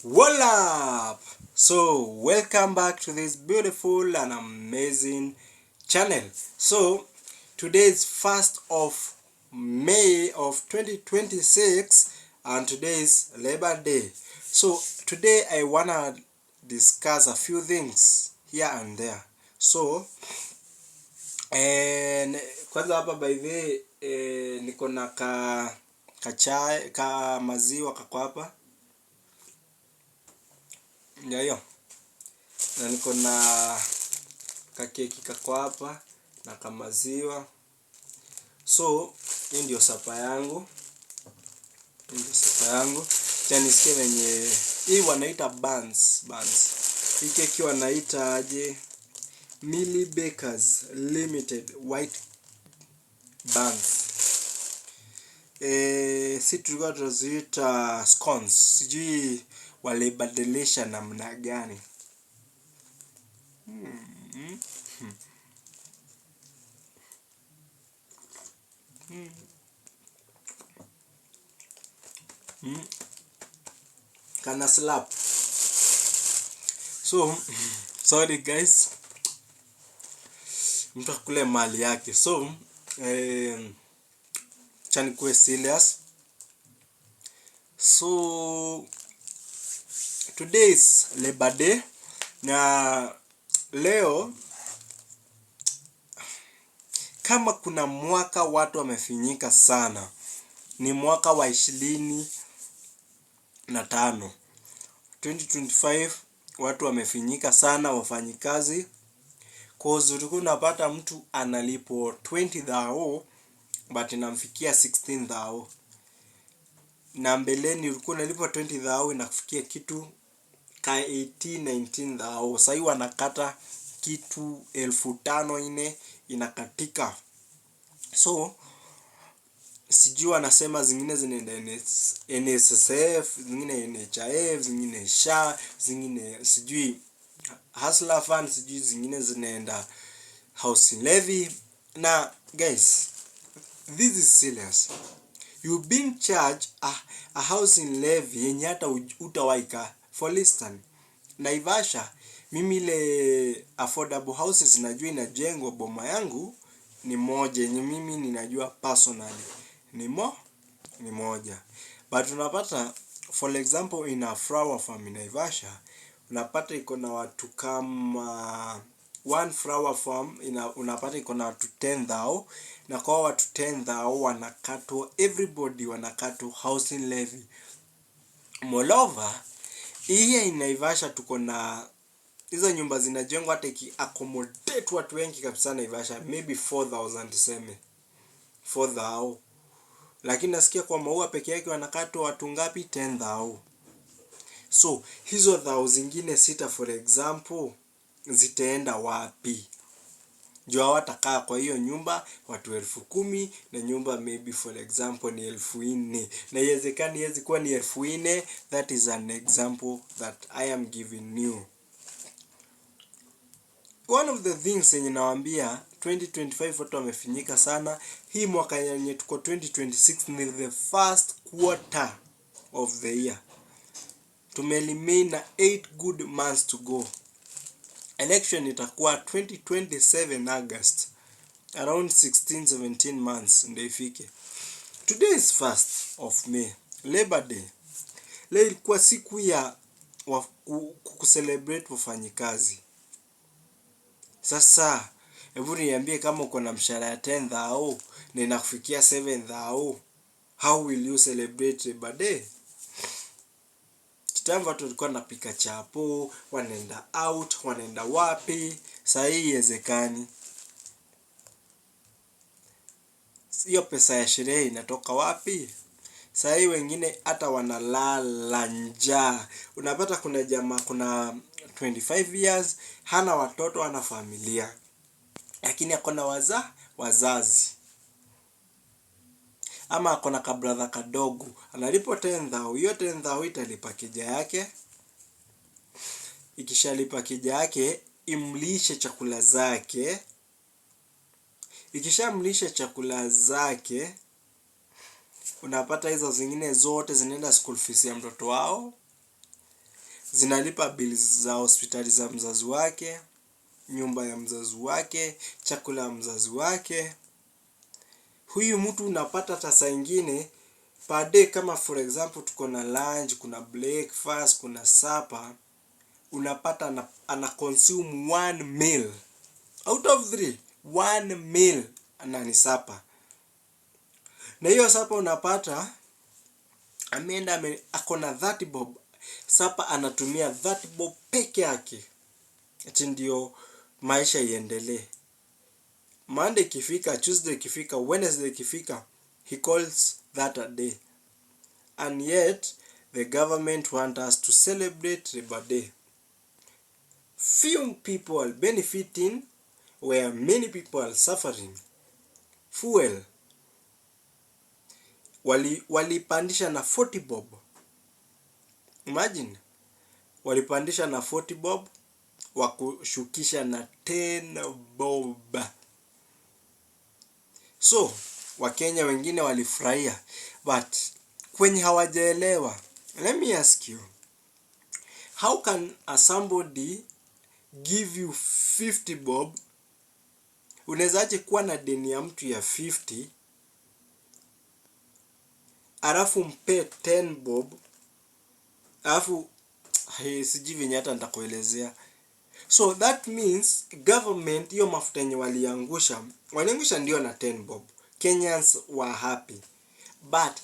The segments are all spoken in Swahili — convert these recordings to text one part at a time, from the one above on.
What up? So welcome back to this beautiful and amazing channel. So today is 1st of May of 2026 and today is Labor Day. So today I wanna discuss a few things here and there. So and kwanza hapa by the way niko na chai ka maziwa kako hapa. Ndio hiyo. Na niko na kakeki kako hapa na kamaziwa. So hii ndio sapa yangu. Cha nisikie venye hii wanaita buns. Hii keki wanaita aje? Millie Bakers Limited White Buns. Si tulikuwa tunaziita scones. Sijui walibadilisha namna gani. Kana slap. So sorry guys, mtu akule mali yake. So chani kuwe serious. So today is Labor Day. Na leo kama kuna mwaka watu wamefinyika sana, ni mwaka wa 25. 2025 watu wamefinyika sana wafanyikazi. Cause ulikuwa unapata mtu analipo 20,000 but inamfikia 16,000. Na mbeleni ulikuwa unalipo 20,000 inakufikia kitu ka 18-19,000. Sasa hivi wanakata kitu 5,000 inakatika. So sijui wanasema zingine zinaenda NSSF, zingine NHIF, zingine SHA, zingine sijui Hustler Fund, sijui zingine zinaenda housing levy. Na guys, this is serious. You've been charged a housing levy yenye hata utawaika. For instance, Naivasha, mimi ile affordable houses najua inajengwa boma yangu ni moja yenye mimi ninajua personally ni moja. But unapata for example in a flower farm in Naivasha, unapata iko na watu kama one flower farm unapata iko na watu 10,000, na kwa watu 10,000 wanakatwa, everybody wanakatwa housing levy. Moreover, hii in Naivasha tuko na hizo nyumba zinajengwa hata iki accommodate watu wengi kabisa Naivasha, maybe 4,000 tuseme 4,000. Lakini nasikia kwa Maua peke yake wanakatwa watu ngapi? 10,000. So hizo 1,000 zingine 6 for example zitaenda wapi? Juu hawatakaa kwa hiyo nyumba watu 10,000 na nyumba maybe for example ni 4,000. Na iwezekani iweze kuwa ni 4,000. That is an example that I am giving you. One of the things yenye nawaambia 2025 watu wamefinyika sana. Hii mwaka yenye tuko 2026 ni the first quarter of the year. Tumeremain na 8 good months to go. Election itakuwa 2027 August. Around 16-17 months ndio ifike. Today is 1st of May, Labor Day. Leo ilikuwa siku ya kucelebrate wafanyikazi. Sasa hebu niambie, kama uko na mshahara ya 10,000 na inakufikia 7,000, how will you celebrate Labor Day? Kitambo watu walikuwa wanapika chapo, wanaenda out, wanaenda wapi? Sasa hii haiwezekani. Hiyo pesa ya sherehe inatoka wapi? Sasa hii wengine hata wanalala njaa. Unapata kuna jamaa kuna 25 years, hana watoto, hana familia, lakini akona wazazi. Ama akona kabradha kadogo, analipo 10,000, hiyo 10,000 italipa kija yake. Ikishalipa kija yake, imlishe chakula zake. Ikishamlisha chakula zake, unapata hizo zingine zote zinaenda school fees ya mtoto wao. zinalipa bills za hospitali za mzazi wake, nyumba ya mzazi wake, chakula ya mzazi wake. Huyu mtu unapata hata saa ingine per day, kama for example tuko na lunch, kuna breakfast, kuna supper, unapata ana consume 1 meal out of 3. 1 meal na ni supper. Na hiyo supper unapata ameenda ako na 30 bob. Supper anatumia 30 bob peke yake. Ati ndio maisha iendelee. Monday ikifika, Tuesday ikifika, Wednesday ikifika, he calls that a day. And yet the government want us to celebrate Labor Day. Few people are benefiting where many people are suffering. Fuel walipandisha na 40 bob. Imagine, walipandisha na 40 bob, wakushukisha na 10 bob. So Wakenya wengine walifurahia, but kwenye hawajaelewa, let me ask you, how can somebody give you 50 bob? Unawezaje kuwa na deni ya mtu ya 50 alafu mpe 10 bob, alafu sijui venye hata nitakuelezea. So that means government, hiyo mafuta yenye waliangusha ndio na 10 bob. Kenyans were happy. But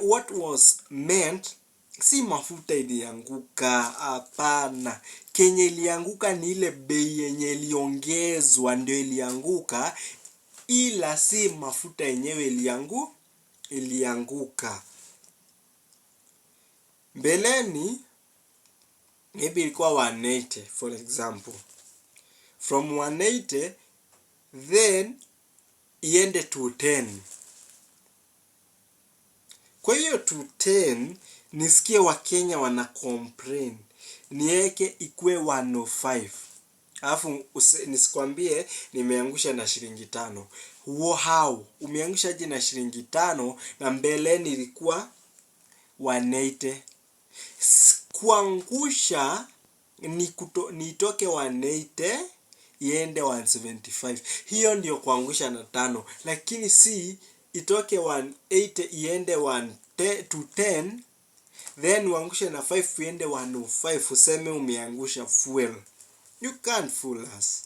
what was meant, si mafuta ilianguka, hapana. Kenye ilianguka ni ile bei yenye iliongezwa ndio ilianguka, ila si mafuta yenyewe ilianguka. Mbeleni maybe ilikuwa 180 for example. From 180 then iende to 10. Kwa hiyo to 10 nisikie Wakenya wana complain, niweke ikue 105. Alafu nisikwambie nimeangusha na shilingi 5. How? Umeangusha aje na shilingi 5 na mbeleni ilikuwa 180? Kuangusha ni itoke 180 iende 175. Hiyo ndio kuangusha na 5. Lakini si itoke 180 iende 10 then uangushe na 5 iende 105 useme umeangusha fuel. You can't fool us.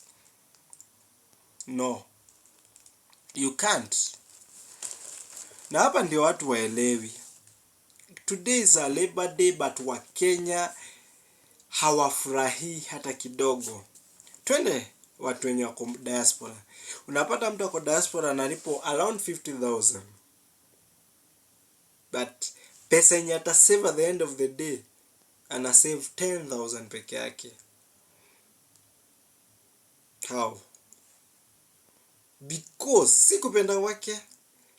No. You can't. Na hapa ndio watu waelewi. Today is a Labor Day, but Wakenya hawafurahi hata kidogo. Twende watu wenye wako diaspora. Unapata mtu wako diaspora analipo around 50,000. But pesa yenye ata save at the end of the day, ana save 10,000 peke yake. How? Because si kupenda wake,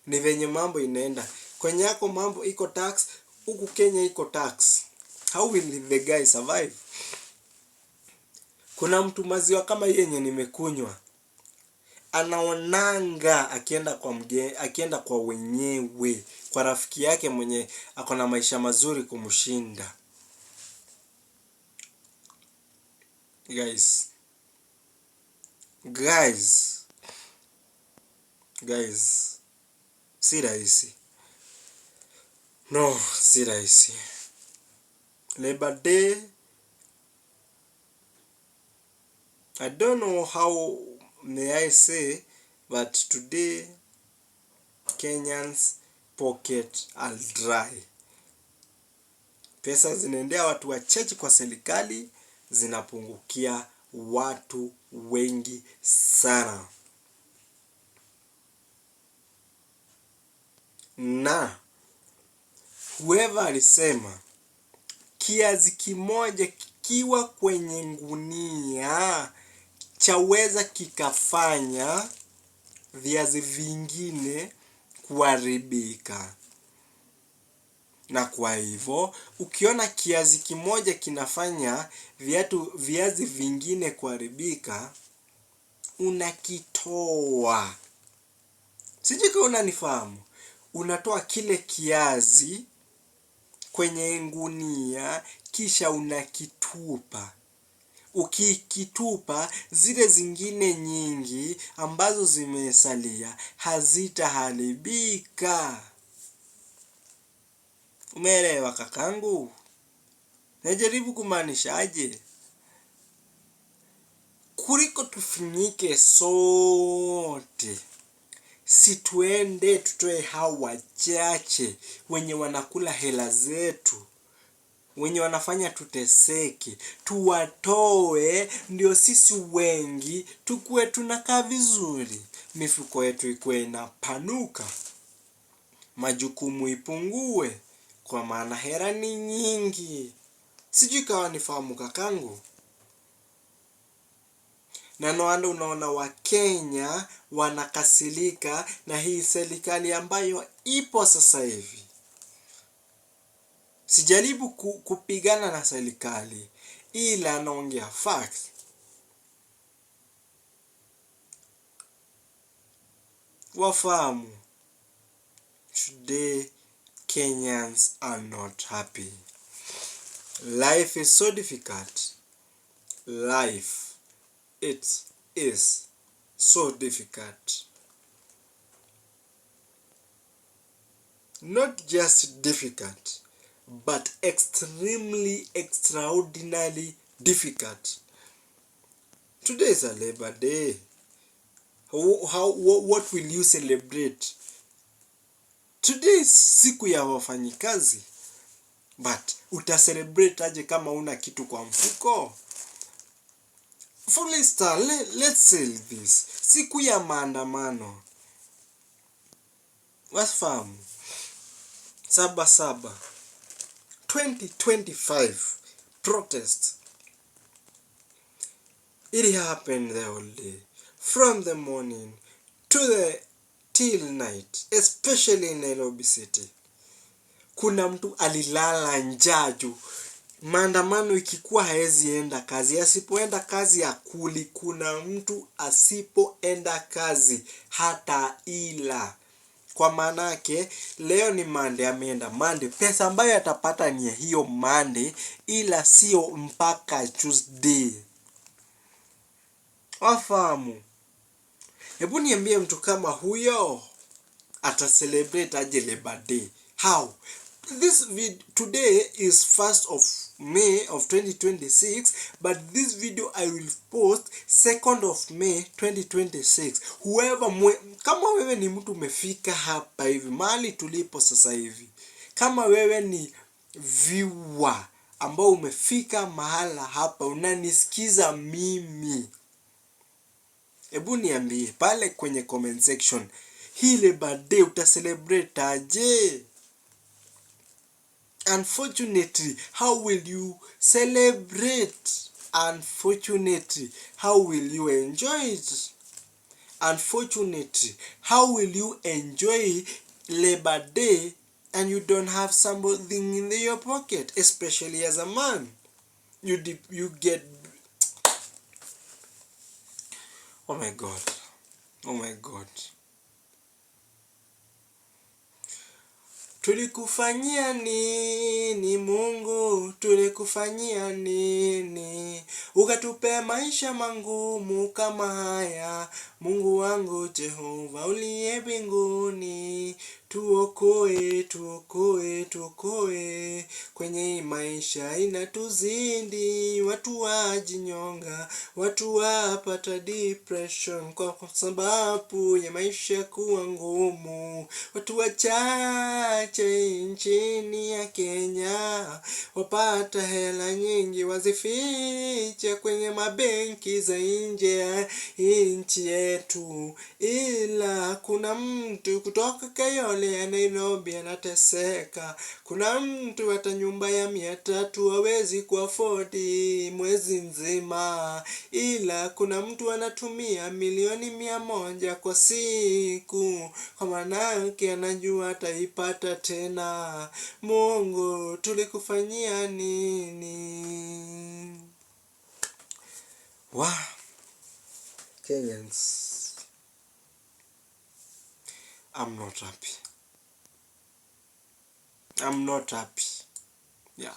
ni venye mambo inaenda. Kwenye yako mambo iko tax, huku Kenya iko tax. How will the guy survive? Kuna mtu maziwa kama yenye nimekunywa, anaonanga akienda kwa wenyewe, kwa rafiki yake mwenye akona maisha mazuri kumshinda. Guys, si rahisi. No, si rahisi. Labor Day, I don't know how may I say, but today Kenyans pocket are dry. Pesa zinaendea watu wachache kwa serikali, zinapungukia watu wengi sana. Na whoever alisema kiazi kimoja kikiwa kwenye ngunia chaweza kikafanya viazi vingine kuharibika. Na kwa hivyo ukiona kiazi kimoja kinafanya viazi vingine kuharibika, unakitoa. Sijui kama unanifahamu. Unatoa kile kiazi kwenye ngunia kisha unakitupa. Ukikitupa, zile zingine nyingi ambazo zimesalia hazitaharibika. Umeelewa kakangu? Najaribu kumaanisha aje? Kuliko tufinyike sote, si tuende tutoe hao wachache wenye wanakula hela zetu, wenye wanafanya tuteseke, tuwatoe ndio sisi wengi tukue tunakaa vizuri, mifuko yetu ikuwe inapanuka, majukumu ipungue, kwa maana hela ni nyingi. Sijui kama nifahamu kakangu. Na ndio unaona Wakenya wanakasirika na hii serikali ambayo ipo sasa hivi. Sijaribu kupigana na serikali, ila naongea facts. Wafahamu, today Kenyans are not happy. Life is so difficult. Life, it is so difficult. Not just difficult, but extremely, extraordinarily difficult. Today is a Labor Day. What will you celebrate? Today is siku ya wafanyikazi. But utacelebrate aje kama una kitu kwa mfuko? For instance, let's say this. Siku ya maandamano. Wafahamu? 7/7 2025 protest. It happened the whole day, from the morning till night, especially in Nairobi City. Kuna mtu alilala njaa juu maandamano ikikuwa haezi enda kazi. Asipoenda kazi akuli. Kuna mtu asipoenda kazi hata ila. Kwa maanake leo ni Monday, ameenda Monday, pesa ambayo atapata ni hiyo Monday, ila sio mpaka Tuesday. Wafahamu? Hebu niambie mtu kama huyo atacelebrate aje Labor Day? How? Today is 1st of May of 2026, but this video I will post 2nd of May 2026. Kama wewe ni mtu umefika hapa hivi mahali tulipo sasa hivi, kama wewe ni viewer ambao umefika mahala hapa unanisikiza mimi, hebu niambie pale kwenye comment section, hii Labor Day utacelebrate aje? Unfortunately, how will you celebrate? Unfortunately, how will you enjoy it? Unfortunately, how will you enjoy Labor Day and you don't have something in your pocket, especially as a man? You get... Oh my God. Oh my God. Tulikufanyia nini Mungu? Tulikufanyia nini? Ukatupea maisha mangumu kama haya. Mungu wangu Jehova uliye mbinguni, tuokoe, tuokoe, tuokoe. Kwenye maisha inatuzidi, watu wajinyonga, watu wapata depression kwa sababu ya maisha kuwa ngumu. Watu wachache nchini ya Kenya wapata hela nyingi, wazificha kwenye mabenki za nje ya nchi yetu. Ila kuna mtu kutoka Kayole ya Nairobi anateseka. Kuna mtu hata nyumba ya 300 hawezi kuafford mwezi nzima. Ila kuna mtu anatumia milioni 100 kwa siku, kwa maanake anajua ataipata tena. Mungu, tulikufanyia nini? Wow. Kenyans, I'm not happy. I'm not happy. Yeah.